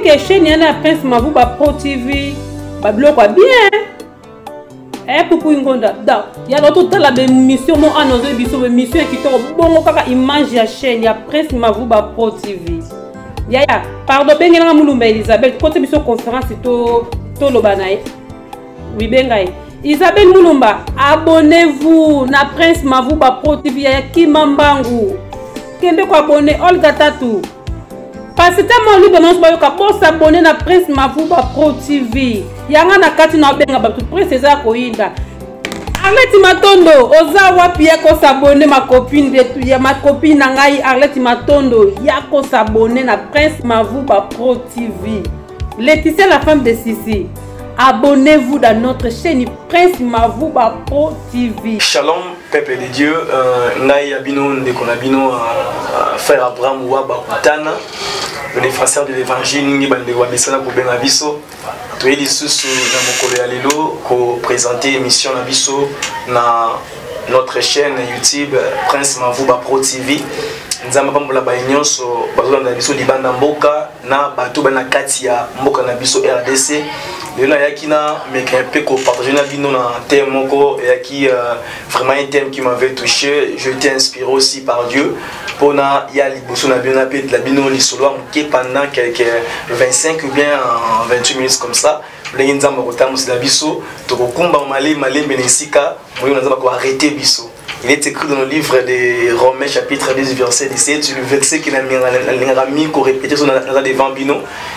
que chaîne ya Prince Mavuba Pro TV ba biloko bien pour Ngonda da ya l'autre la émission mo anozo biso émission qui to bongo kaka image ya chaîne ya Prince Mavuba Pro TV ya pardon benga mulumba Isabelle côté biso conférence to lobanaye oui benga Isabelle Mulumba, abonnez-vous na Prince Mavuba Pro TV ya Kimambangu. Kende ko abonner Olga Tatou. Parce que moi lui donne pas yoka pour s'abonner na Prince Mavuba Pro TV. Yanga na kati na benga ba tout Prince César Koinda. Arlette Matondo, oza wapi yako s'abonner ma copine de ya ma copine ngai Arlette Matondo, yako s'abonner na Prince Mavuba Pro TV. Laetitia la femme de Sissi. Abonnez-vous dans notre chaîne Prince Mavuba Pro TV. Shalom, peuple de Dieu. Ngai abino ndekonabino frère Abraham Ouabakutana, le défenseur de l'évangile ngi bande wa bisala ko benga biso. Toyeli susu na mokolo ya lelo ko présenter émission na biso na notre chaîne YouTube Prince Mavuba Pro TV. Nzamba pambola ba nyonso bazolanda biso libanda mboka na bato bana kati ya mboka na biso RDC. Lelo yaki na meka un peu ko partager na bino na thème moko yaki vraiment un thème qui m'avait touché. Je t'ai inspiré aussi par Dieu pour na ya liboso na bino na pe la bino li solo amke pendant quelques 25 ou bien 28 minutes comme ça. Le nzamba ko tamusi la biso to ko kumba male benesika moyo nzamba ko arrêter biso. Il est écrit dans le livre de Romains chapitre 10 verset 17, le verset qu'il a mis qu'on répétait sur les Bambino.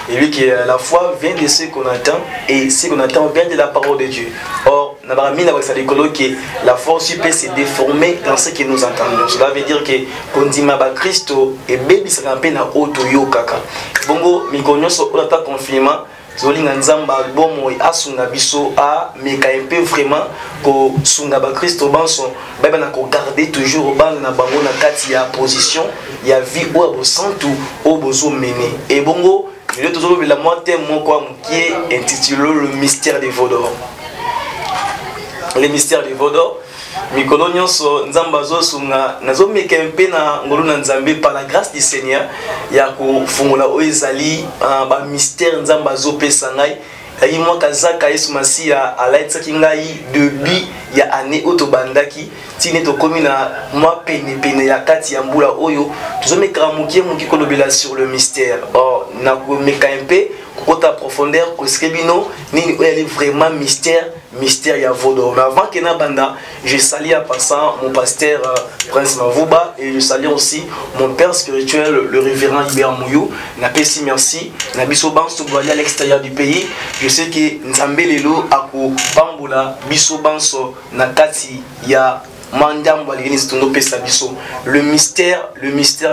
Et lui qui la foi vient de ce qu'on attend et ce qu'on attend vient de la parole de Dieu. Or, on a mis dans que la foi aussi peut se déformer dans ce que nous entendons. Cela veut dire que quand on dit que Christ et baby ça campé na auto yo kaka. Bongo mi konyoso on a confirmé. Zolinga nzamba bomo asunga biso a meka un peu vraiment ko sunga ba Christo banso ba na ko garder toujours bande na bango na kati ya position ya vie o bo santu o bozo mener et bongo il est toujours la moitié moko qui est intitulé le mystère des Vaudor. Le mystère des Vaudor mikolo nyonso nzamba zo sunga nazo meka un peu na ngolo na nzambe par la grâce du Seigneur ya ko fungola o ezali ba mystère nzamba zo pesa ngai ayi mo kazaka Yesu Masia alaitsa kingai debi ya ane otobandaki tine to komi na moi pene ya kati ya mbula oyo tuzomeka mukie kolobela sur le mystère. Or na ko meka un peu kota profondeur ko skebino nini oyali vraiment mystère ya Vaudor. Mais avant que na banda, je salue en passant mon pasteur Prince Mavuba et je salue aussi mon père spirituel le révérend Hubert Mouyou. Napesi merci na biso banso boali à l'extérieur du pays. Je sais que Nzambe lelo ako bambula biso banso na kati ya mandambo l'église tondo pesa biso. Le mystère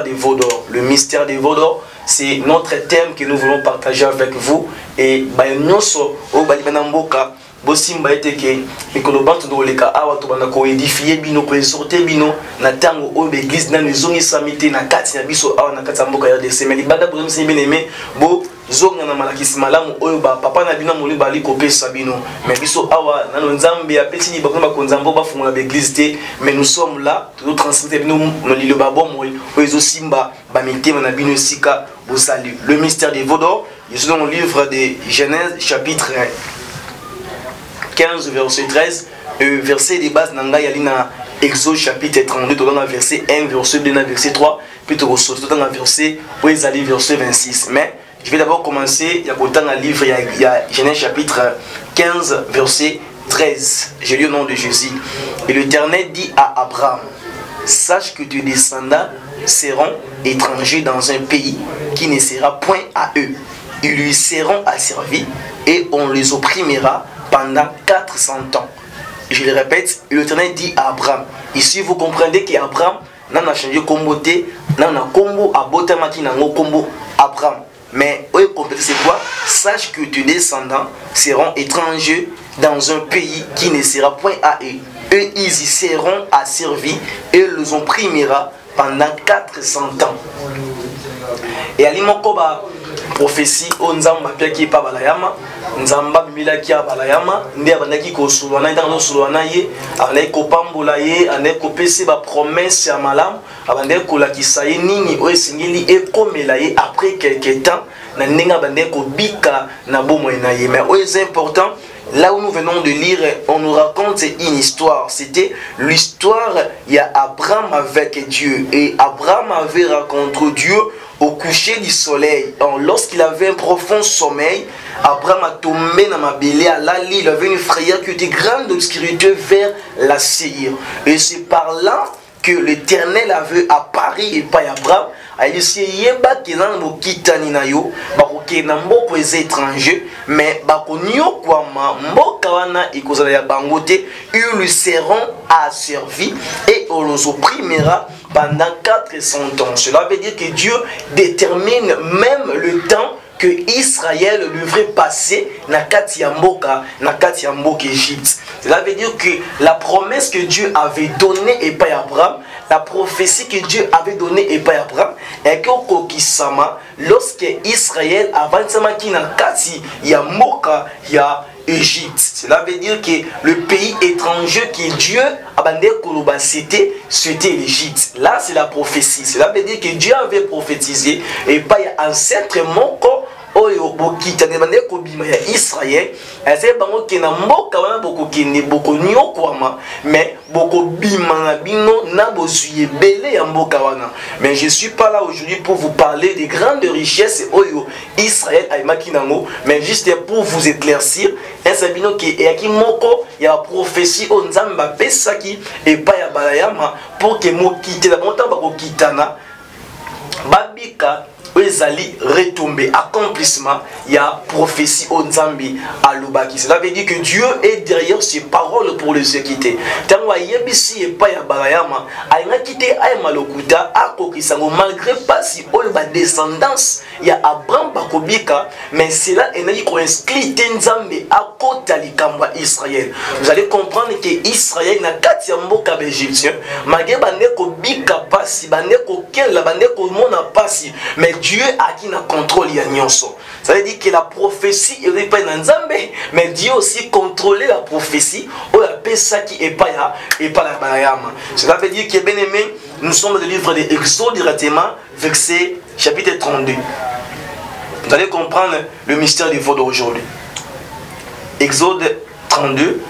des Vaudor. Le mystère des Vaudor, c'est notre thème que nous voulons partager avec vous et ba nyonso o bali banamboka bosimba eteke mikolo bantu do leka awa to bana ko édifier bino ko exhorter bino na tango o l'église na nzongi samité na kati ya biso awa na kati ya mboka ya RDC mais libanda bo msi bien aimé bo zonga na malakisi malamu oyo ba papa na bino moli bali ko pesa bino mais biso awa na nzambe ya petit ba ko nzambo ba fungola l'église te mais nous sommes là to transmettre bino no lilo ba bon moyo oyo simba ba mitema na bino sika bo salut. Le mystère des Vaudor, je suis dans le livre de Genèse chapitre 15 verset 13 verset de base nanga yalina Exode chapitre 32 dans le verset 1 verset 2 dans verset 3 puis tu ressors dans le verset où ils allaient verset 26. Mais je vais d'abord commencer il y a autant un livre il y a Genèse chapitre 15 verset 13. Je lis au nom de Jésus. Et l'Éternel dit à Abraham: sache que tes descendants seront étrangers dans un pays qui ne sera point à eux. Ils lui seront asservis et on les opprimera pendant 400 ans. Je le répète, l'Éternel dit à Abraham. Ici, vous comprenez qu'Abraham n'a pas changé de comboté, n'a pas combo à Botamaki, n'a pas combo Abraham. Mais, c'est quoi? Sache que tes descendants seront étrangers dans un pays qui ne sera point à eux. Eux, ils y seront asservis et les opprimera pendant 400 ans. Et à l'imokoba, prophétie o nzamba pia ki pa balayama nzamba bimila ki balayama nde abandaki ko sulwana ndanga sulwana ye abandaki ko pambola ye ane ko pese ba promesse ya malamu abandaki ko lakisa ye nini o esengeli ekomela ye après quelque temps na ndenge abandaki ko bika na bomo na ye. Mais o est important. Là où nous venons de lire, on nous raconte une histoire. C'était l'histoire, il y a Abraham avec Dieu. Et Abraham avait rencontré Dieu au coucher du soleil. Lorsqu'il avait un profond sommeil, Abraham a tombé dans ma belée à l'ali. Il avait une frayeur qui était grande d'obscurité vers la Séir. Et c'est par là que l'Éternel avait apparu et pas Abraham. Il y a des gens qui sont étrangers, mais ils lui seront asservis et on les opprimera pendant 400 ans. Cela veut dire que Dieu détermine même le temps que Israël devrait passer na kati ya mboka Égypte. Cela veut dire que la promesse que Dieu avait donnée et pas Abraham, la prophétie que Dieu avait donnée et pas Abraham, et que kokisama lorsque Israël avance qui na kati ya mboka ya Égypte. Cela veut dire que le pays étranger que Dieu a bandé Koloba c'était l'Égypte. Là c'est la prophétie. Cela veut dire que Dieu avait prophétisé et pas ancêtre moko oyo bokita ne bande ko bima ya Israël ese bango ke na mboka wana boko kende boko nyokwama mais boko bima na bino na bosuye belé ya mboka wana. Mais je suis pas là aujourd'hui pour vous parler des grandes richesses oyo Israël a makinango, mais juste pour vous éclaircir un sabino ke yaki moko ya prophétie o nzamba pesaki et pas ya balayama pour que mokite na monta bako kitana babika ezali retomber accomplissement il y a prophétie au Nzambi à Lubaki. Cela veut dire que Dieu est derrière ses paroles pour les quitter. Tanwa yebisi et pas ya barayama a quitté ay malokuta a kokisango malgré pas si all ba descendance il y a Abraham bakobika, mais cela enali ko inscrit Nzambi a kota likamba Israël. Vous allez comprendre que Israël na kati ya mboka égyptien magé bande ko bika pasi bande ko kela bande ko mona pasi, mais Dieu a qui n'a contrôle Nyonso. Ça veut dire que la prophétie est pas dans Nzambe, mais Dieu aussi contrôler la prophétie ou la pesa qui est pas la bayama. Cela veut dire que bien aimé, nous sommes dans le livre de Exode directement, verset chapitre 32. Vous allez comprendre le mystère du vol d'aujourd'hui. Exode 32,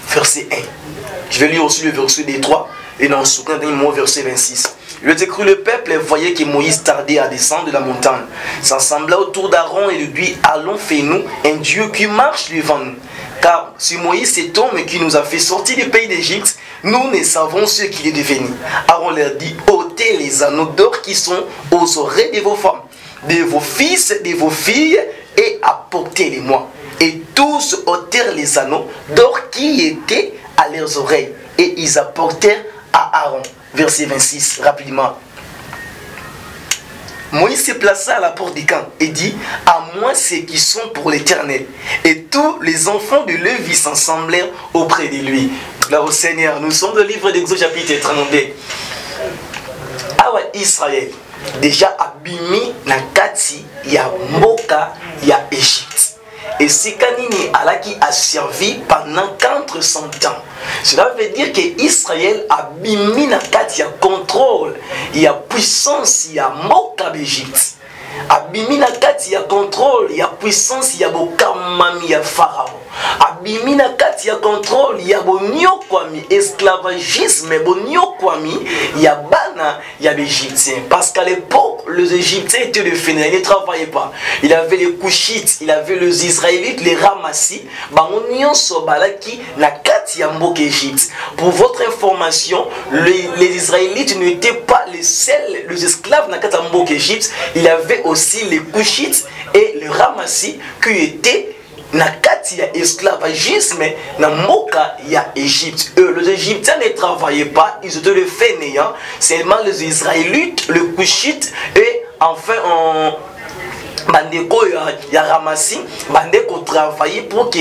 verset 1. Je vais lire aussi le verset des 3 et dans ce dernier verset 26. Il est écrit, le peuple voyait que Moïse tardait à descendre de la montagne, s'assembla autour d'Aaron et lui dit, allons, fais-nous un Dieu qui marche devant nous. Car si Moïse cet homme qui nous a fait sortir du pays d'Égypte, nous ne savons ce qu'il est devenu. Aaron leur dit, ôtez les anneaux d'or qui sont aux oreilles de vos femmes, de vos fils, de vos filles, et apportez-les-moi. Et tous ôtèrent les anneaux d'or qui étaient à leurs oreilles, et ils apportèrent à Aaron. Verset 26, rapidement. Moïse se plaça à la porte du camp et dit, à moi ceux qui sont pour l'Éternel. Et tous les enfants de Lévi s'assemblèrent auprès de lui. Là au Seigneur, nous sommes dans le livre d'Exode chapitre 32. Ah ouais, Israël, déjà abimi na kati ya mboka ya Égypte. Et c'est Kanini Allah qui a servi pendant 400 ans. Cela veut dire que Israël a bimi na kati ya contrôle, il y a puissance, il y a moka d'Égypte. Abimi na kati ya contrôle, il y a puissance, il y a bokamami, il y a pharaon. Abimi na kati ya contrôle, il y a bonio kwami, esclavagisme, bonio kwami, il y a bana, il y a l'Égyptien. Parce qu'à l'époque, les Égyptiens étaient des fainéants, ils ne travaillaient pas. Il avait les Couchites, il avait les Israélites, les Ramassis, bangonio sobalaki na kati ya mbok Égypte. Pour votre information, les Israélites n'étaient pas les seuls, les esclaves na kati ya mbok Égypte. Il y avait aussi les Couchites et les Ramassis qui étaient na kati ya esclavagisme na moka ya Égypte. Eux, les Égyptiens ne travaillaient pas, ils étaient les fainéants. Seulement les Israélites, les Couchites et enfin bandeko ya Ramassis, bandeko travailler pour que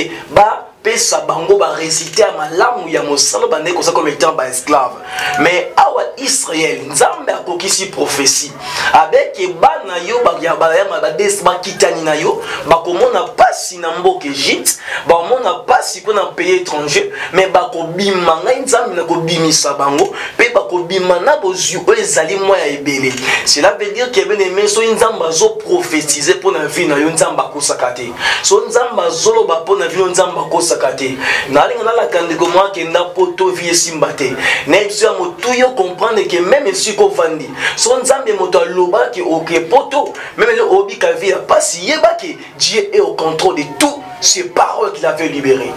pesa bango ba réciter à malamu ya mosalo bande ko ça comme étant ba esclave. Mais awa Israël nzambe akokisi prophétie avec bana yo ba ya ba des ba kitani na yo ba komona pasi na mboka Égypte ba mona pasi ko na pays étranger mais ba ko bima ngai nzambe na ko bimisa bango pe ba ko bima na bozu o ezali moya ebele. Cela veut dire que bien aimé so nzamba zo prophétiser pour na vie na yo nzamba ko sakate so nzamba zolo ba pour na vie nzamba ko sakate na linga na la kande ko moi ke nda poto vie simbate na biso motu yo comprendre que même si ko vandi so nzambe moto aloba ke ok poto même le obi ka vie pas si yeba ke Dieu est au contrôle de tout ces paroles qu'il avait libérées.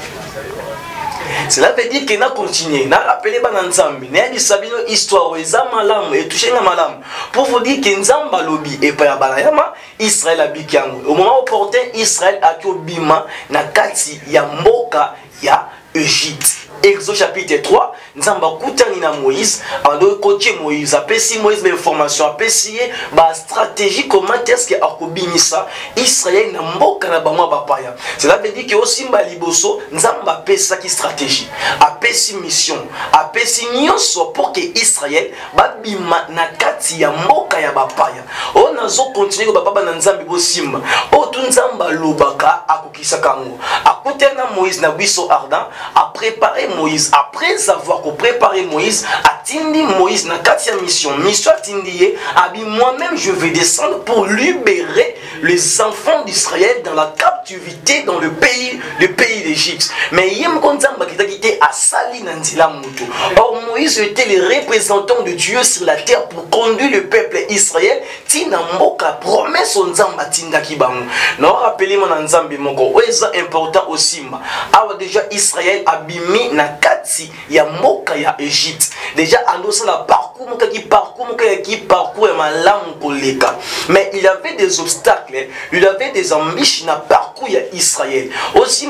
Cela veut dire qu'il a continué. Il a rappelé Bananzambi. Il a dit Sabino histoire. Il a malam et touché la malam. Pour vous dire que Nzamba lobi et pas Balayama, Israël a bikango. Au moment opportun, Israël a kyo bima na kati ya mboka ya Égypte. Exode chapitre 3, Nzamba kutani na Moïse, ando côté Moïse, apesi Moïse des informations, apesi ba stratégie comment est-ce que akobinisa Israël na mboka na bamwa bapaya. Cela veut dire que aussi mba liboso Nzamba pesa ki stratégie, apesi mission, apesi nyonso pour que Israël ba bima na kati ya mboka ya bapaya. On azo continuer ko baba na Nzambe bo simba. O tu Nzamba lobaka akokisa kango. Akutana Moïse na biso ardent a préparé Moïse, après avoir préparé Moïse, attendi Moïse na katia mission attendi abi moi-même je vais descendre pour libérer les enfants d'Israël dans la captivité dans le pays d'Égypte. Mais yem konzamba kitakite asali na nzila mutu. Or Moïse était le représentant de Dieu sur la terre pour conduire le peuple Israël tina mboka promesse nzamba tinda kibango. Non rappelez mon nzambe moko oza important aussi ma. Awa déjà Israël abimi na kati ya moka ya Égypte. Déjà andosa la parcours moka ki parcours ya malamu koleka. Mais il avait des obstacles, il avait des embûches na parcours ya Israël. Aussi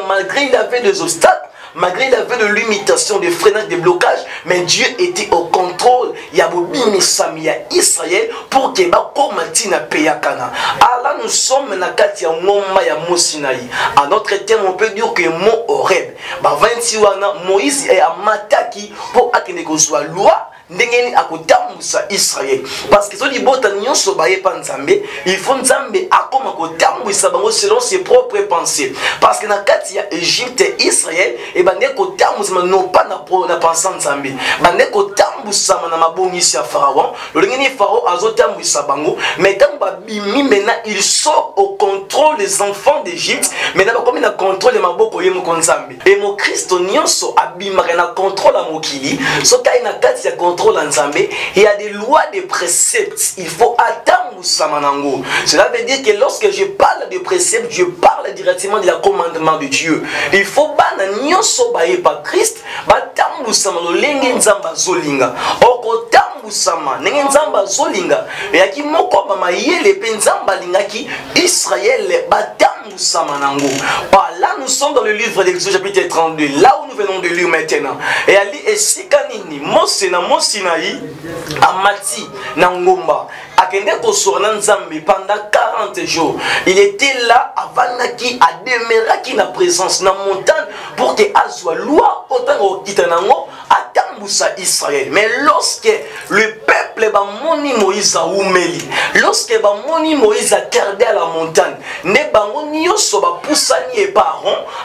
malgré il avait des obstacles, malgré il avait de limitations, de freinages, de blocages, mais Dieu était au contrôle. Il y a Israël pour que Matina Peyakana. Alors nous sommes na kati ya ngoma ya Mosinaï. En notre terme, on peut dire que Mont Horeb. 21 Moïse est à Mataki pour akene ko soit loi. Ndengeni akotambusa Israël parce que so di bota nyonso baye pa Nzambe il faut Nzambe akoma kotambusa bango selon ses propres pensées parce que na kati ya Égypte Israël e bande kotambusa non pas na pensant Nzambe bande kotambusa na mabongisi ya Pharaon le ngeni Pharaon azotambusa bango mais tant ba bimi maintenant il sort au contrôle des enfants d'Égypte maintenant comme il a contrôle maboko yemo Nzambe et mon Christ nyonso abima na contrôle à mokili so kai na kati ya contrôle il y a des lois, des préceptes. Il faut attendre Samanango. Cela veut dire que lorsque je parle de préceptes, je parle directement de la commandement de Dieu. Il faut bananyoso bae pa Christ, batambu samano lenge nzamba zolinga. Oko tambu sama nenge nzamba zolinga. Yaki moko ba mayele pe nzamba lingaki Israël batambu samanango. Là nous sommes dans le livre d'Exode chapitre 32. Là où nous venons de lire maintenant. Et ali esikanini Mosena Sinaï, Amati, Nangomba, Akende Kosorna Nzambe pendant 40 jours. Il était là avant qui a demeuré na présence na montagne pour que Azwa loi autant kitanango atambusa Israël. Mais lorsque le peuple ba moni Moïse a oumeli, lorsque ba moni Moïse a gardé à la montagne, ne bango nyonso ba pusani et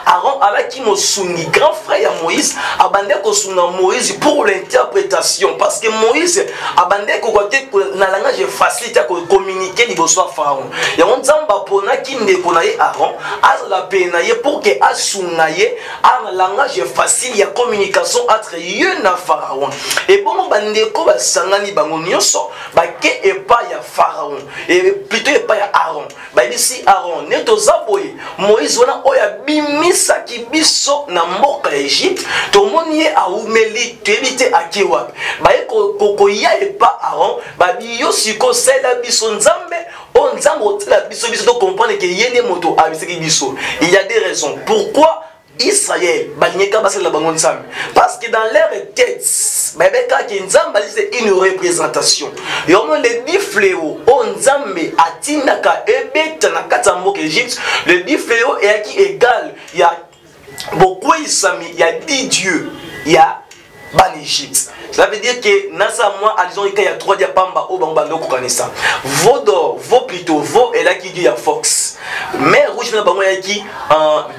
Aaron ala ki mosungi grand frère Moïse abande kosunga Moïse pour l'interprétation parce que Moïse abandé kokote na langage facile à communiquer liboso Pharaon. Ya nzamba pona ki ndeko na ye Aaron azala pena ye pour que asunga ye a langage facile ya communication entre ye na Pharaon. Et bon bandeko basangani bango nyonso ba ke epa ya Pharaon et plutôt epa ya Aaron. Ba disi Aaron neto zaboye Moïse wana oya bimisa kibiso na mboka ya Égypte to moniye a umeli tebite akiwa. Ba koko ya epa Aaron ba biyo siko sela biso Nzambe on Nzambe la biso to comprendre que yene moto abiseki biso. Il y a des raisons pourquoi Israël parce que dans leur tête c'est une représentation et on les dit fléaux on Nzambe atinaka ebeta na katambo Égypte le dit fléau est qui égal il y a il y a 10 dieux, il y a ban Égypte. Cela veut dire que nasa moi disons il y a 3 diapamba au bambando kokanisa. Vodor, vo plutôt, vo et là qui dit à fox. Mais rouge na bango qui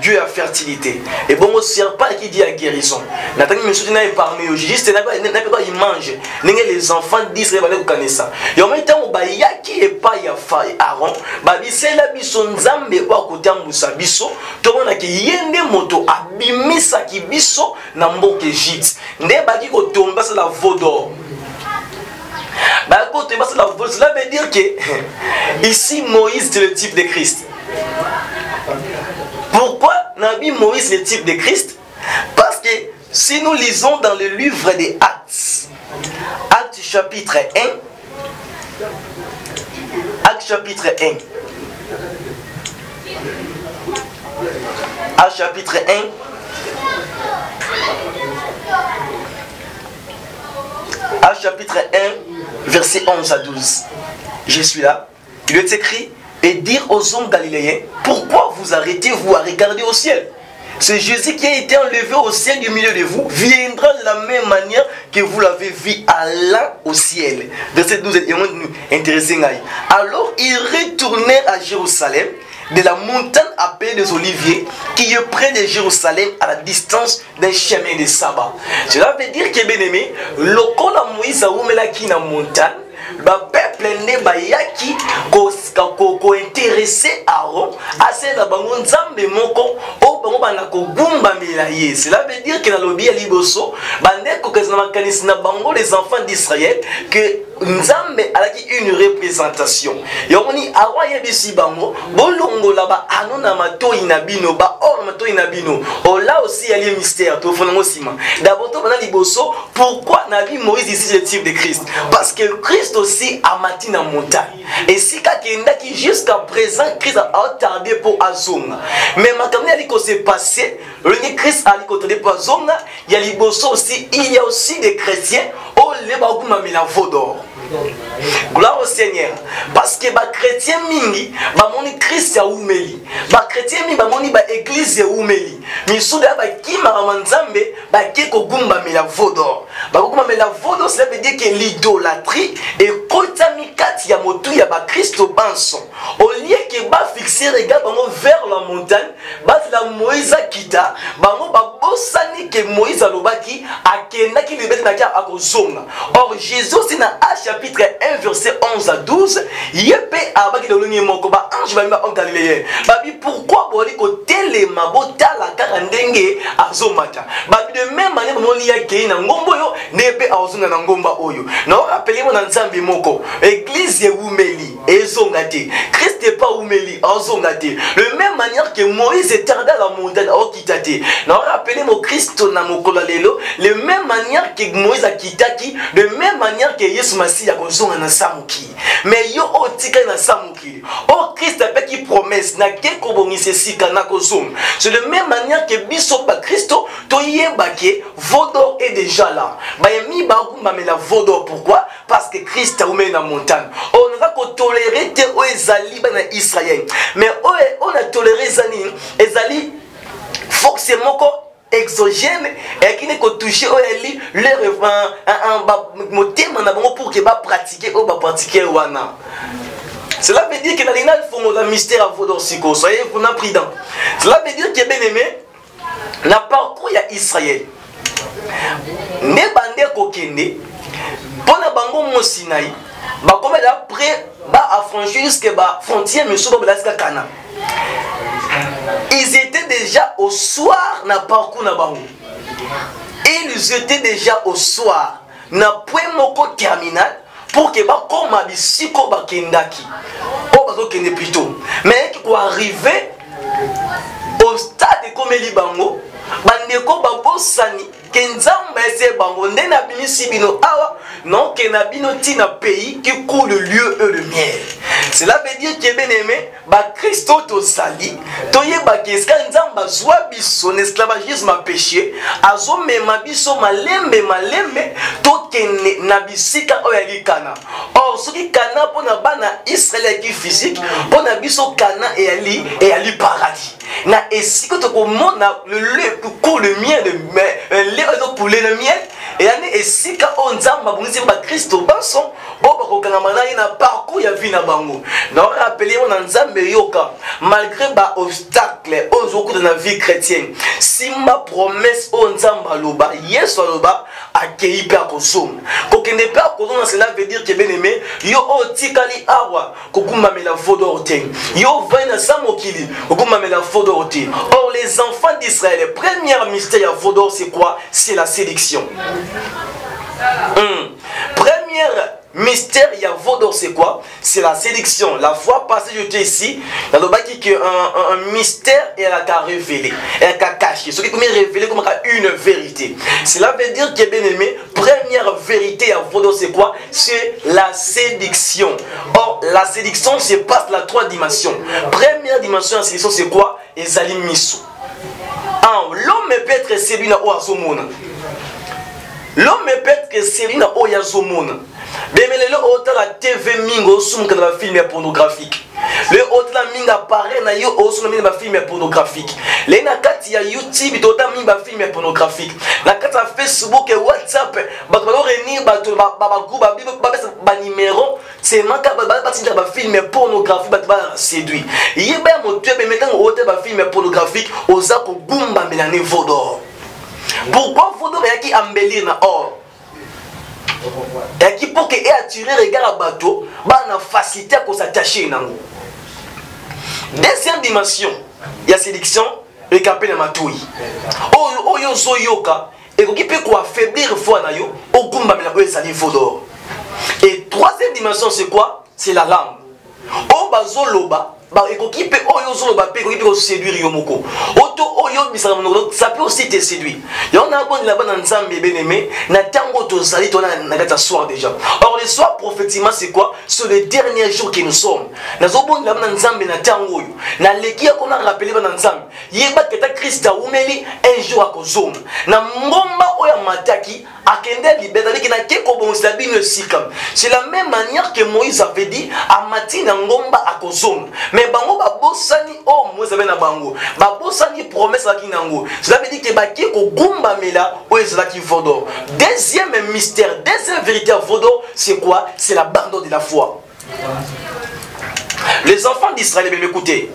Dieu à fertilité. Et bon serpent qui dit à guérison. Nathalie me soutient parmi eux juste n'a pas il mange. Les enfants d'Israël va kokanisa. Et en même temps ba yaki et pas ya fa Aaron, ba bisela biso nzambe wa kotia musa biso, to mona ki yende moto abimisa ki biso na mboka Égypte. Nde ba ki ko tomba la Vodor. Cela veut dire que ici Moïse est le type de Christ. Pourquoi Nabi Moïse est le type de Christ? Parce que si nous lisons dans le livre des Actes, Actes chapitre 1, Actes chapitre 1, Actes chapitre 1, Actes chapitre 1, verset 11 à 12. Je suis là. Il est écrit, et dire aux hommes galiléens, pourquoi vous arrêtez-vous à regarder au ciel? Ce Jésus qui a été enlevé au ciel du milieu de vous viendra de la même manière que vous l'avez vu allant au ciel. Verset 12 est intéressant. Alors ils retournèrent à Jérusalem, de la montagne appelée des Oliviers, qui est près de Jérusalem, à la distance d'un chemin de sabbat. Cela veut dire que, bien aimé, le corps de Moïse a ouvert la montagne, le peuple ne bayaki ko intéressé Aaron à ce la bango nzambe moko o bango bana ko gumba melaye. Cela veut dire que na lobi ali boso bande ko kazna makanisi na bango les enfants d'Israël que nzambe alaki une représentation. Yomoni Aaron yebisi bango bolongo la ba anona matoi na bino ba or matoi na bino. Oh là aussi il y a un mystère to fonango sima. D'abord to bana liboso pourquoi Nabi Moïse ici le type de Christ? Parce que Christ aussi a mati na montagne. Et si kakenda qui jusqu'à présent Christ a tardé pour azonga. Mais makamni ali ko s'est passé, le Christ a ali ko tardé pour azonga, il y a liboso aussi, il y a aussi des chrétiens au le ba kuma mila vodor. Gloire au Seigneur. Parce que les chrétiens mingi, moni Christ ya umeli. Les chrétiens mingi, moni ba église ya umeli. Misuda ba kima manzambe, ba keko gumba mila vodor. Ba gumba mila vodor, cela veut dire que l'idolâtrie est kota mikati ya motu ya ba Christ banson. Au lieu que ba fixer regard vers la montagne, ba la Moïse kita, ba bosani que Moïse alobaki akenda ki libeti na kia akozonga. Or Jésus c'est na chapitre 1 verset 11 à 12, yepe abaki de l'union moko ba ange ba mba Galiléen. Babi pourquoi boli ko telema botala kaka ndenge azomata. Babi de même manière moni ya kei na ngombo yo nepe azonga na ngomba oyo. Na rappelez moi na nzambe moko, église ye umeli ezonga te. Christ est pas umeli azonga te. De même manière que Moïse est tardé à la montagne au kitate. Na rappelez moi Christ na mokolo lelo, de même manière que Moïse a kitaki, de même manière que Yesu Masi ya kozonga na samuki. Mais yo otika na samuki. Oh Christ a fait qui promesse na keko bongise sika na kozonga. C'est de même manière que biso ba Christo to yebake vodor est déjà là. Ba yemi ba kumba me la vodor pourquoi? Parce que Christ a oumé na montagne. On va ko tolérer te o ezali ba na Israël. Mais on a toléré zani ezali forcément ko exogène et qui n'est que touché au eli leur motem na bango pour que ba pratiquer ou ba pratiquer wana. Cela veut dire que dans l'inal font le mystère à vodor siko. Soyez vraiment prudents. Cela veut dire que bien aimé na parcours ya Israël. Ne bande ko kende pona bango mo Sinaï ba comme après ba affranchir jusqu'à ba frontière monsieur ba la Cana. Ils étaient déjà au soir na parcours na bango. Ils étaient déjà au soir na point moko terminal pour que ba comme bisiko ba kendaki. O ba zo kende plutôt. Mais qui arriver au stade comme Libango, bandeko ba bosani kenzamba ese bango ndena bini sibino awa non que na bino tina pays qui coule le lieu et le miel. Cela veut dire que bien aimé, ba Christo to sali, to yeba que eska nzamba zwa biso en esclavagisme a péché, azo mema biso malembe to kene na bisika oyali kana. Or ce qui kana pona bana Israël qui physique, pona biso kana et ali paradis. Na esiko to komona le lait pour le miel de lait pour le miel et ane esika on nzamba bongisi ba Christo banson o bakokanga manai na parcours ya vie na bango. Donc rappelez-moi dans nzambe yoka malgré ba obstacle ozoku de la vie chrétienne. Si ma promesse on nzamba loba yeso loba akei pe akozoma. Kokende pe akozoma cela veut dire que bien aimé yo otikali awa kokuma mela vodorte. Yo vaina samokili kokuma mela vodorte. Or les enfants d'Israël, le premier mystère ya vodor c'est quoi? C'est la séduction. Première mystère il y a Vodor c'est quoi? C'est la séduction. La fois passée j'étais ici dans le baki que un mystère elle a révélé, elle a caché. Ce qui peut révéler comme une vérité. Cela veut dire que bien aimé, première vérité à Vodor c'est quoi? C'est la séduction. Or la séduction se passe la 3 dimensions. Première dimension de la séduction c'est quoi? Ezali miso. L'homme peut être séduit na oazomona. L'homme peut être séduit na oazomona. Mais le hôtel la TV mingo soum que dans film pornographique. Le hôtel minga apparaît na yo soum na film pornographique. Les na kati ya YouTube to ta minga film pornographique. La kati ya Facebook et WhatsApp ba ko réunir ba groupe ba numéro c'est manka ba tinda ba film pornographique ba séduit. Yeba mo tu be mettant hôtel ba film pornographique oza ko gumba melane Vodor. Pourquoi Vodor ya ki embellir na or? Et qui pour que et attirer regard à bateau, bah on a facilité à s'attacher nango. Deuxième dimension, il y a sélection et capé na matouille. Oh yo zo yoka et qui peut quoi affaiblir foi na yo, au kumba mela ko esali Vodor. Et troisième dimension c'est quoi? C'est la langue. Oh bazo loba bah équipe oyo zoloba pe ko séduire yo moko auto oyo bisala monoko ça peut aussi te séduire et on a bon là-bas dans nzambe bien aimé na tango to sali to na kata soir déjà. Or le soir prophétiquement c'est quoi? C'est le dernier jour que nous sommes na zo bon là-bas dans nzambe na tango yo na leki ko na rappeler ba nzambe yeba keta Christa umeli un jour akozoma na ngomba oya mataki akende libérer ki na keko bon c'est bino sikam. C'est la même manière que Moïse avait dit à matina ngomba akozoma. Mais bango babosani oh Moïse na bango babosani promesse la kinango. Cela veut dire que baki ko gumba mela o ezala ki Vodor. Deuxième mystère, deuxième vérité à Vodor, c'est quoi? C'est l'abandon de la foi. Les enfants d'Israël, bien écoutez.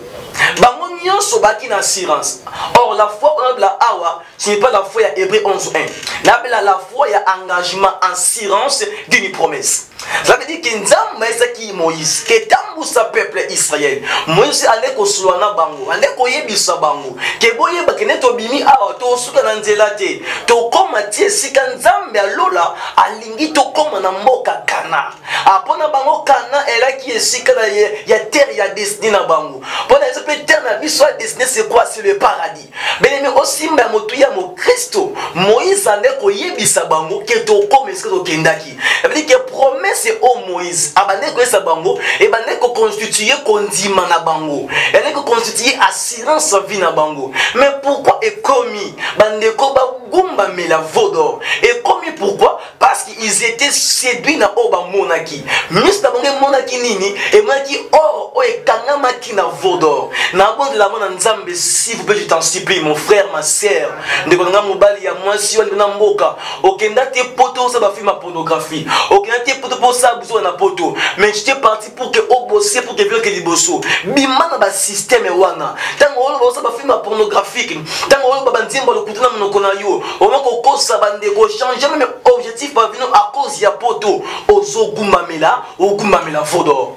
Bango nyonso baki na assurance. Or la foi on la awa, ce n'est pas la foi ya Hébreu 11:1. La foi ya engagement, assurance d'une promesse. Ça veut dire que Nzamba esaki Moïse, que tambu sa peuple Israël. Moïse allait ko sulwana bango, allait ko yebisa bango. Que boye ba keneto bimi awa to suka na nzela te. To koma tie sika Nzambe alola alingi to koma na mboka Kana. Apona bango Kana ela ki esika na ya terre ya destinée na bango. Pona ce peut terre na biso destinée c'est quoi? C'est le paradis. Mais aussi mba motu ya mo Christo, Moïse allait ko yebisa bango que to koma esika to kendaki. Ça veut dire que promesse c'est au Moïse abane ko esa bango et bane ko constituer kondima na bango et ko constituer assurance vie na bango. Mais pourquoi est commis bande ko ba gumba mela Vodor et commis pourquoi? Parce qu'ils étaient séduits na oba monaki mista bango monaki nini et monaki or o e kangama ki na Vodor na bon de la mona Nzambe. S'il vous plaît je t'en supplie mon frère ma sœur ndeko nga mobali ya mwasi wa na mboka okenda te poto ça ba film pornographie okenda te poto pour ça besoin na poto mais j'étais parti pour que au bosser pour que que liboso bimana ba système wana tango on ça ba film pornographique tango on ba nzimba le kutuna monoko na yo on va ko ça bande ko changer même objectif ba vino à cause ya poto ozo gumamela o gumamela Vodor.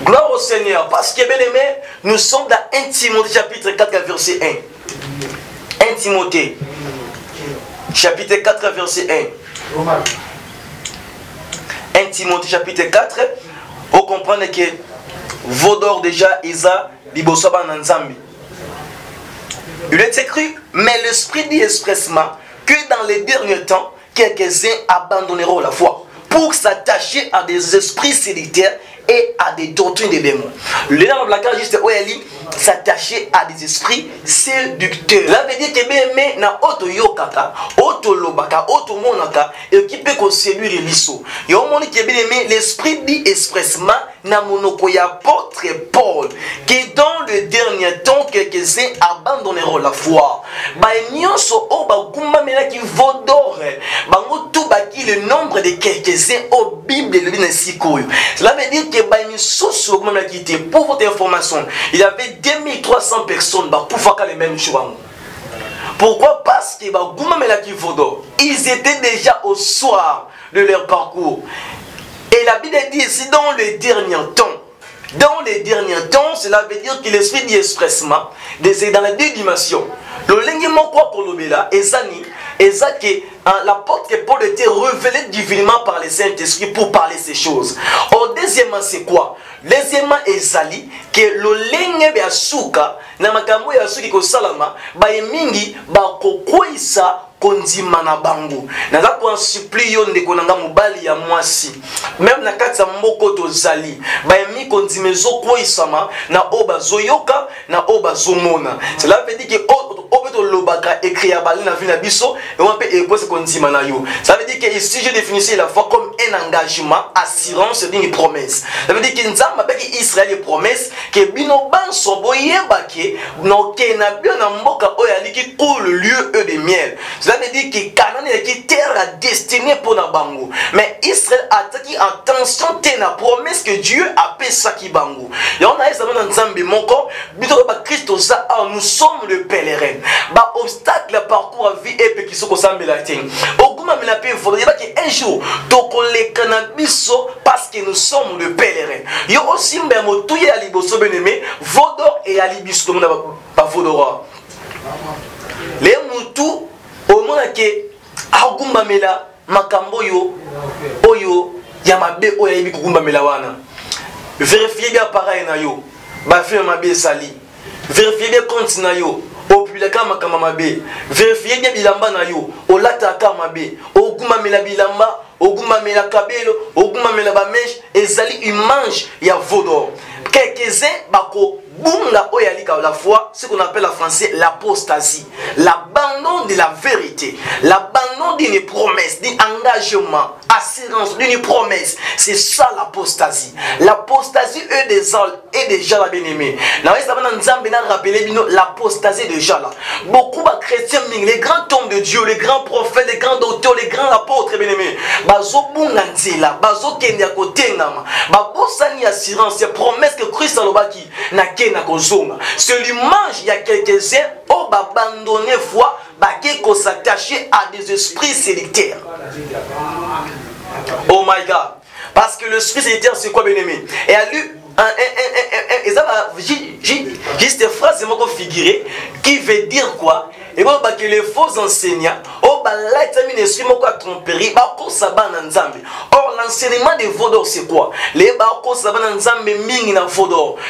Gloire au Seigneur parce que bien aimé nous sommes dans 1 Timothée chapitre 4 verset 1. 1 Timothée chapitre 4 verset 1. 1 Timothée chapitre 4, on comprend que Vodor déjà Isa Libosoba Nanzambi. Il est écrit, mais l'Esprit dit expressement que dans les derniers temps, quelques-uns abandonneront la foi. pour s'attacher à des esprits séditaires et à des doctrines des démons. Le dans la carte juste où elle dit s'attacher à des esprits séducteurs. Là veut dire que bien mais na auto yokaka, auto lobaka, auto monaka et qui peut qu'on séduire liso. Et au moment qui bien aimé l'esprit dit expressement na monoko ya apôtre Paul que dans le dernier temps quelques-uns abandonneront la foi. Ba nyonso o ba gumba mena ki vodore. Bango tout ba qui le nombre de quelques-uns au Bible le dit sikoyo. Cela veut dire que ba nyonso gumba mena qui était pour votre information, il y avait 2300 personnes bah, pour faire les mêmes choses. Pourquoi? Parce que bah, ils étaient déjà au soir de leur parcours. Et la Bible dit ici dans les derniers temps, cela veut dire que l'esprit dit expressement, dans les deux dimensions. Le lingement quoi pour l'obéla, et que l'apôtre Paul était révélé divinement par le Saint-Esprit pour parler ces choses. Or, deuxièmement, c'est quoi? Deuxièmement, ezali que le lenge be asuka na makambo ya asuki ko salama ba mingi ba kokwisa kondima na bango. Naza ko supplie yo ndeko nanga mobali ya mwasi. Même na kati ya mboko tozali ba mi kondime zo koisama na oba zoyoka na oba zomona. Cela veut dire que obeto lobaka écrit ya bali na vie na biso et on peut écouter kondima na yo. Ça veut dire que ici je définissais la foi comme un engagement, assurance d'une promesse. Ça veut dire que avec Israël les promesses que bino banso boyeba ke no ke na bio na mboka oyali ki coule lieu de miel. Cela veut dire que Canaan est qui terre destinée pour na bango. Mais Israël a qui attention te na promesse que Dieu a fait ça qui bango. Et on a ça dans Nzambe moko bito ba Christ za nous sommes le pèlerin. Ba obstacle parcours à vie et qui sont ensemble la tin. Oguma me la paix faudrait pas qu'un jour donc les cannabiso parce que nous sommes le pèlerin. Yo aussi mbe motuye ali boso beneme vodor et ali biso na ba vodora. Les mutu au mona ke agumba mela makambo yo oyo ya mabe oyo yebi kugumba mela wana. Vérifiez bien pareil na yo. Ba fi mabe sali. Vérifiez bien compte na yo. Opulaka makama mabe. Vérifiez bien bilamba na yo. Olata ka mabe. Ogumba mela bilamba, ogumba mela kabelo, ogumba mela ba mèche ezali image ya vodor. Quelques-uns bako bunga oyalika la foi, ce qu'on appelle en français l'apostasie, l'abandon de la vérité, l'abandon d'une promesse, d'un engagement, assurance d'une promesse. C'est ça l'apostasie. L'apostasie est déjà la bien-aimée. L'apostasie déjà là. Beaucoup de chrétiens, les grands hommes de Dieu, les grands prophètes, les grands docteurs, les grands apôtres bien-aimés, bazo bunga nzela, bazo kenya kotengama, babosani assurance, c'est promesse que Christ a l'obaki na c'est l'image, il y a quelques-uns qui abandonné foi, qui s'attacher à des esprits séditaires. Oh my God. Parce que l'esprit séditaire, c'est quoi, bien-aimé? Et a lu juste une phrase figurée qui veut dire quoi? Et bon, que les faux enseignants, or l'enseignement des vaudors, c'est quoi? Les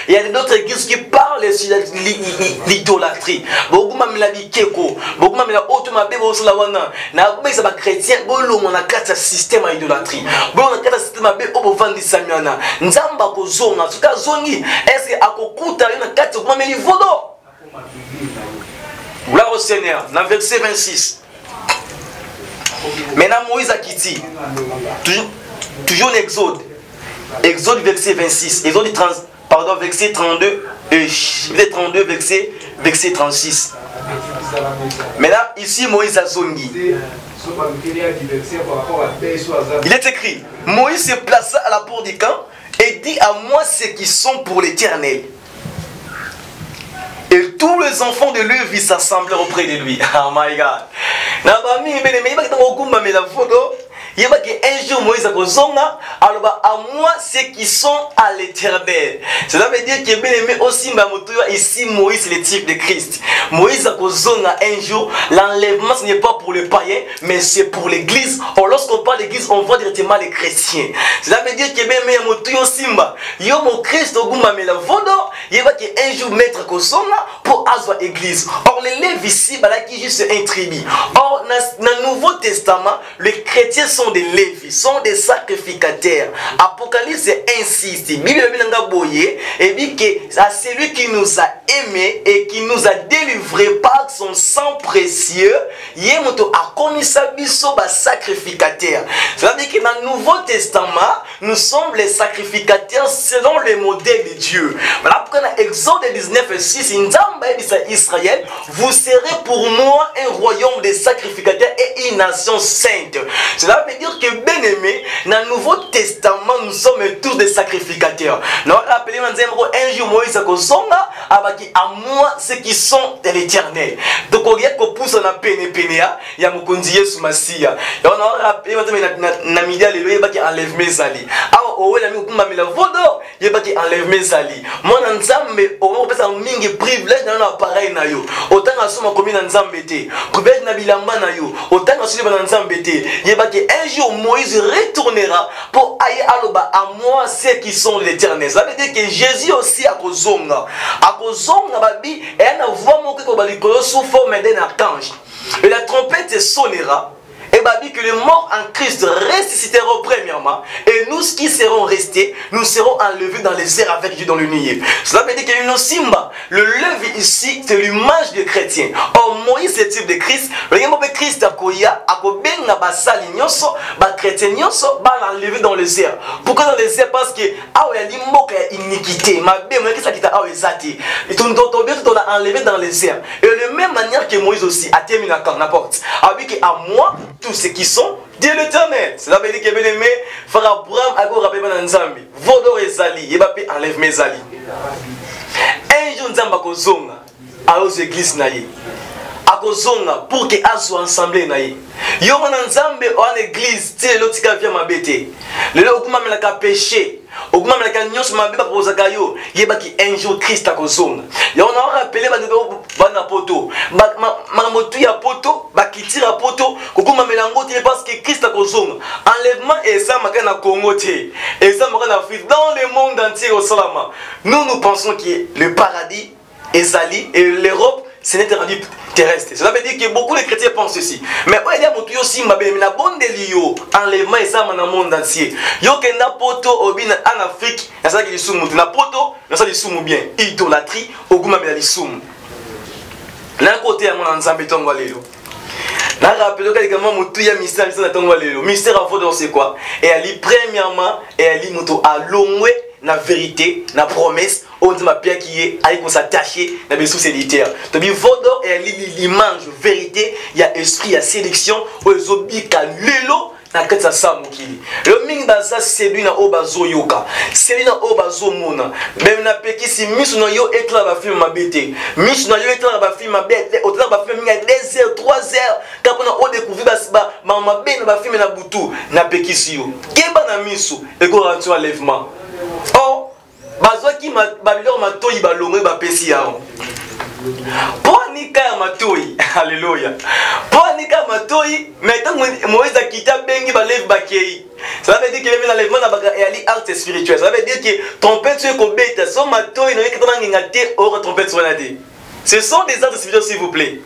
il y a d'autres églises qui parlent sur l'idolâtrie. Chrétien, système à idolâtrie. Est-ce que gloire au Seigneur, dans le verset 26. Maintenant Moïse a quitté. Toujours l'Exode. Exode verset 26. Exode 30, pardon, verset 32. Verset 32, verset 36. Maintenant, ici Moïse a zongi. Il est écrit, Moïse se plaça à la porte du camp et dit à moi ceux qui sont pour l'Éternel. Et tous les enfants de Lévi s'assemblèrent auprès de lui. Oh my God. Il y a un jour Moïse a kozonga, alors à moi ceux qui sont à l'Éternel. Cela veut dire que bien aimé aussi ici Moïse c'est le type de Christ. Moïse a kozonga un jour, l'enlèvement ce n'est pas pour les païens, mais c'est pour l'Église. Or lorsqu'on parle d'Église, on voit directement les chrétiens. Cela veut dire que bien aimé motuyo simba, yo mo Christ ogumba mela vodo, il va un jour mettre kozonga pour azwa Église. Or les Lévis ici, qui juste un tribu. Or dans le Nouveau Testament, les chrétiens sont sont des Lévis, sont des sacrificateurs. Apocalypse insiste, Bible et dit que c'est lui qui nous a aimés et qui nous a délivrés par son sang précieux. Yemoto a commis sa biso ba sacrificateur. Cela veut dire que dans le Nouveau Testament, nous sommes les sacrificateurs selon le modèle de Dieu. Voilà pourquoi dans Exode 19:6, Israël, vous serez pour moi un royaume de sacrificateurs et une nation sainte. Cela veut dire que, bien aimé, dans le Nouveau Testament, nous sommes tous des sacrificateurs. Nous rappelons un jour Moïse a zonga avec à moi ceux qui sont de l'Éternel. Donc on a pousse na pene penea ya mukonzi Yesu Masia. Et on a rappelé na media le loye baki enlève mes ali. Ah owe na mi kumba mila vodo ye baki enlève mes ali. Moi na nzambe o pesa mingi privilège na appareil na yo. Autant asoma komi na nzambe te. Privilège na bilamba na yo. Autant asoma na nzambe te. Ye baki un jour Moïse retournera pour ailler aloba à moi ceux qui sont de l'Éternel. Ça veut dire que Jésus aussi a kozonga. A kozonga babi et na voix mon ko bali ko sous forme d'un archange. Et la trompette sonnera. Et babi que les morts en Christ ressusciteront premièrement. Et nous qui serons restés, nous serons enlevés dans les airs avec Dieu dans le nuée. Cela veut dire que le Simba, le levé ici, c'est l'image des chrétiens. Or Moïse c'est le type de Christ. Le Christ a koya, a kobenga basali nyoso, ba chrétien nyoso, ba l'enlever dans les airs. Pourquoi dans les airs? Parce que ah ouais, l'immoque iniquité, ma bé, moi qui ça qui t'a zati. Et ton a enlevé dans les airs. Et de la même manière que Moïse aussi a terminé à n'importe. Avec à moi tous ceux qui sont de l'Éternel. Cela veut dire que bien aimé, frère Abraham a go rappelé dans Nzambi. Vodor et Zali, Yebape enlève mes ali. Un jour Nzamba kozonga à aux églises naïe. A kozonga pour que a soit ensemble naïe. Yo na Nzambe en église, tu l'autre qui vient m'embêter. Le lo kuma me la péché. Oguma me la nyos ma biba pour zakayo. Yebaki un jour Christ a kozonga. Yo on a rappelé bana poto. Ma motu ya poto, ba kitira poto, kokuma melango te parce que Christ a kozonga. Enlèvement et ça makana Congo te. Et ça makana Afrique dans le monde entier au salama. Nous pensons que le paradis Ezali et l'Europe ce n'est pas terrestre. Cela veut dire que beaucoup de chrétiens pensent ceci. Mais il y a beaucoup aussi ma bonne délio enlèvement et ça dans le monde entier. Yo que na poto obina en Afrique, il y a ça qui est soumou. Na poto, il y a ça qui est soumou bien. Idolâtrie, oguma bela soumou. D'un côté à mon ensemble tongo lelo. Na rappelé que également mutu ya mystère na tongo lelo. Mystère en fond c'est quoi? Et ali premièrement et ali mutu a longwe na vérité, na promesse. On dit ma pierre qui est avec qu'on s'attacher dans les sous-séditaires. Donc il faut donc l'image vérité, il y a esprit, il y a sélection, où les obéis à l'élo, na kata samukili. Le ming baza c'est lui na obazo yoka, c'est lui na obazo mona. Même na peki si misu na yo éclat ba film ma bête, misu na yo éclat ba film ma bête, au temps ba film minga 2 heures, 3 heures, quand on a découvert ba ma bête ba film na butu, na peki si yo. Keba na misu, et go rentrer enlèvement. Oh bazo ki babilor matoi balongwe ba pesi yao. Ponika ya matoi, alléluia. Ponika matoi, maintenant Moïse a quitté bengi ba lève bakei. Ça veut dire que le l'enlèvement na baka ali arte spirituelle. Ça veut dire que trompette sur ko beta, so matoi no yekata ngingate or trompette sur la dé. Ce sont des arts spirituels s'il vous plaît.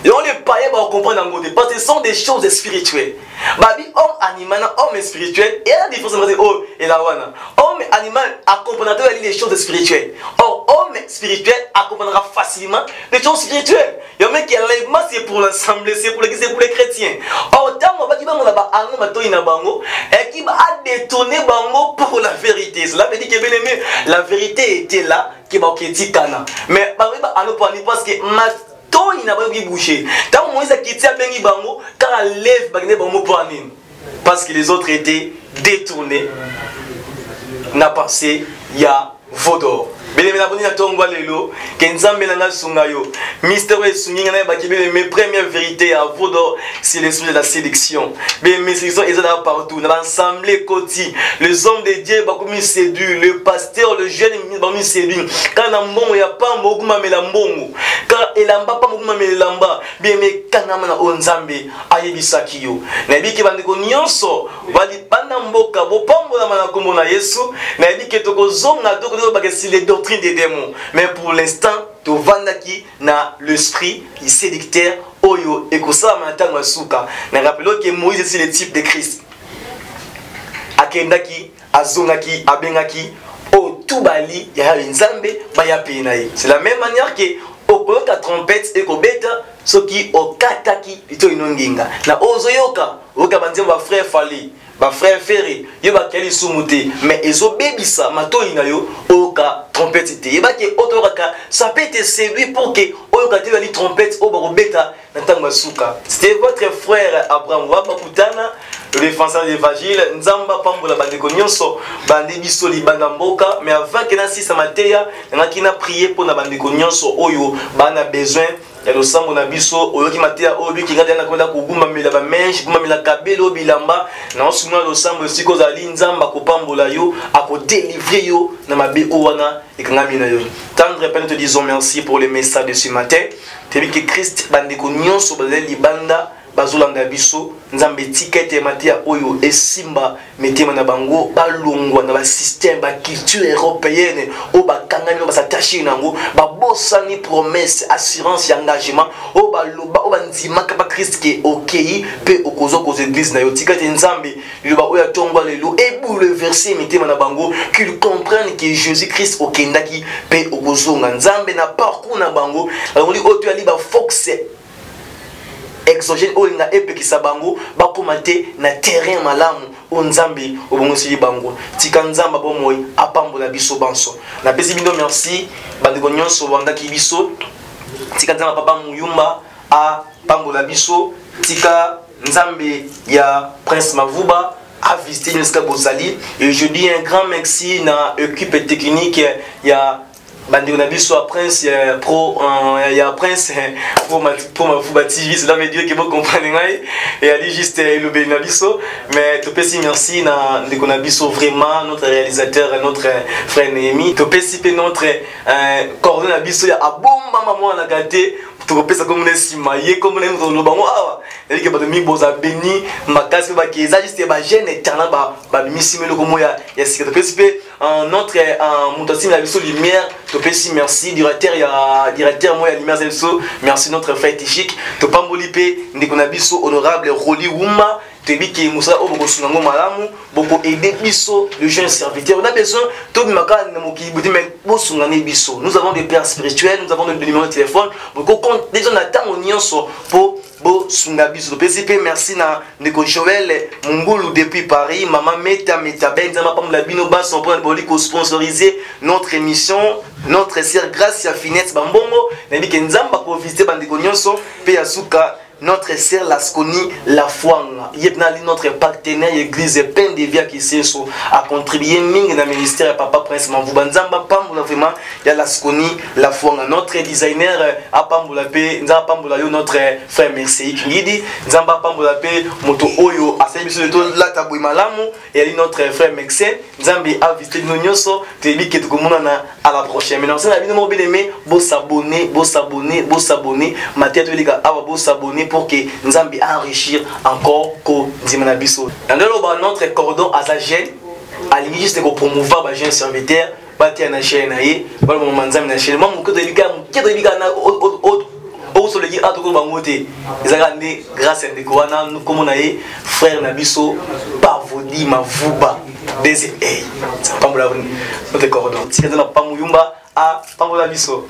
Et on les païens va comprendre en mode parce que ce sont des choses spirituelles. Babi homme animal, homme spirituel, et la différence entre homme et la wana. Homme animal accompagnateur il des choses spirituelles. Or homme spirituel accompagnera facilement des choses spirituelles. Il y a un mec qui enlèvement c'est pour l'assemblée, c'est pour l'église, c'est pour les chrétiens. Or tant on va dire on va anu mato ina bango et qui va détourner bango pour la vérité. Cela veut dire que bien aimé, la vérité était là qui va oketi kana. Mais ba anu parce que il n'a pas pu boucher. Tant Moïse a quitté Bengi Bango, car elle lève Bagné Bango pour Anim. Parce que les autres étaient détournés. N'a pensé, il y a Vodor. Mais les abonnés à Tongo Lelo, Kenzambe Nanga Sungayo, Mystère et Sungina Bakibé, mes premières vérités à Vodor, c'est l'esprit de la sélection. Mais mes sélections, ils sont là partout, dans l'assemblée Koti, les hommes de Dieu, Bakoumi séduit, le pasteur, le jeune, Bakoumi séduit. Quand il n'y a pas Moguma Melambongo, quand il n'y a pas Moguma Melamba, bien, mais quand il y a Onzambe, Ayebisakiyo. Nabi Kibandeko Nyonso, Wali Panamboka, Bopambo la Manakomo na Yesu, Nabi Ketoko Zonga, Toko Bagasi les docteurs. doctrine des démons. Mais pour l'instant, tu vandaki na l'esprit séducteur oyo et que ça m'entend masuka. Mais rappelons que Moïse c'est le type de Christ. Akendaki, azongaki, abengaki, o tubali ya nzambe ba ya penaï. C'est la même manière que au la trompette et ko beta ce qui au kataki ito inonginga. Na ozoyoka, oka banzem ba frère Fali. Ba frère Ferré, yo ba keli sumuté, mais ezo bebisa mato inayo oka trompette té. Yeba ke otoraka, ça peut te séduire pour que oyoka te bali trompette o ba beta na tanga suka. C'était votre frère Abraham Wabakutana, le défenseur de l'évangile, nzamba pambola bandeko nyonso, bandi biso libanda mboka, mais avant que na sisa mateya, na kina prier pour na bandeko nyonso oyo bana besoin. Ya losambo na biso oyoki matia obi kingata na konda kuguma mila ba menshi kuma mila kabelo bilamba na osuma losambo siko za linzamba kopambola yo ako délivrer yo na mabe owana ekangami na yo. Tendre Père, nous te disons merci pour les messages de ce matin. Tebi que Christ bandeko nyonso bazali libanda bazolanda biso nzambe tikete matia oyo esimba metema na bango balongwa na ba système ba culture européenne o ba kangani ba s'attacher nango ba bosani promesse assurance et engagement o ba loba o ba nzima ka ba Christ ke okei pe okozo ko église na yo tikete nzambe loba oya tongwa lelo et bouleverser metema na bango qu'ils comprennent que Jésus Christ okendaki pe okozo nzambe na parcours na bango on dit o tu ali ba fox exogène olinga epekisa bango bakomate na terrain malamu onzambe obongosi bango tika nzamba bomoyi apambola biso banso na pesi bino merci bandeko nyonso bandaki biso tika nzamba papa Muyumba a pambola biso tika nzambe ya Prince Mavuba a visité Neska Bozali et je dis un grand merci na équipe technique ya bandeko na biso a Prince pro ya Prince pour ma Vuba TV, cela veut dire que vous comprenez et ali juste le ben na biso mais topesi merci na ndeko na biso vraiment notre réalisateur notre frère Néhémie topesi pe notre coordonnateur na biso ya abomba maman na gâté topesa comme ne simaye comme ne nous lo bango awa et que bato mi boza béni makasi ba keza juste ba jeune éternel ba misimelo comme ya sika topesi pe notre mutasi na biso lumière topesi merci directeur moi ya lumière zelso merci notre frère Tichik topamboli pe ndeko na biso honorable Roli Wuma tebiki musa oboko sunango malamu boko aider biso le jeune serviteur on a besoin to bimaka na mokibudi mais bo sungane biso nous avons des pères spirituels nous avons des numéros de téléphone boko compte déjà na tango nyonso po bo sunga biso PCP merci na ndeko Joël Mungulu depuis Paris maman Meta Benza mapamla bino baso pour boli ko sponsoriser notre émission notre sœur Gracia Finesse Bambongo na biki nzamba ko visiter bandeko nyonso pe yasuka notre sœur Lasconi La Fouanga, notre partenaire église Peine de Via qui a contribué ming dans le ministère Papa Prince Mavuba Nzamba Pamboula vraiment il y a Lasconi La Fouanga notre designer à Pamboula P Nzamba Pamboula yo notre frère Merci Kingidi Nzamba Pamboula P Moto Oyo à service de tout la Taboui Malamu et notre frère Mexen Nzambi a visité nos nyonso tebi que tout le monde à la prochaine maintenant c'est la vidéo mobile aimé beau s'abonner ma tête les gars beau s'abonner pour que nous allons enrichir encore ko Dimana Biso. Notre cordon à sa chaîne, à l'image de promouvoir les jeunes serviteurs, bâtir la chaîne, voilà mon manzam na chaîne. Moi, mon côté du gars, qui est du gars au sol qui a tout le monde. Ils ont grâce à des Koana, nous comme on a frère Nabiso, Pavodi Mavuba, des c'est pas mon notre cordon. Si vous n'avez pas Muyumba, à Pambola Biso.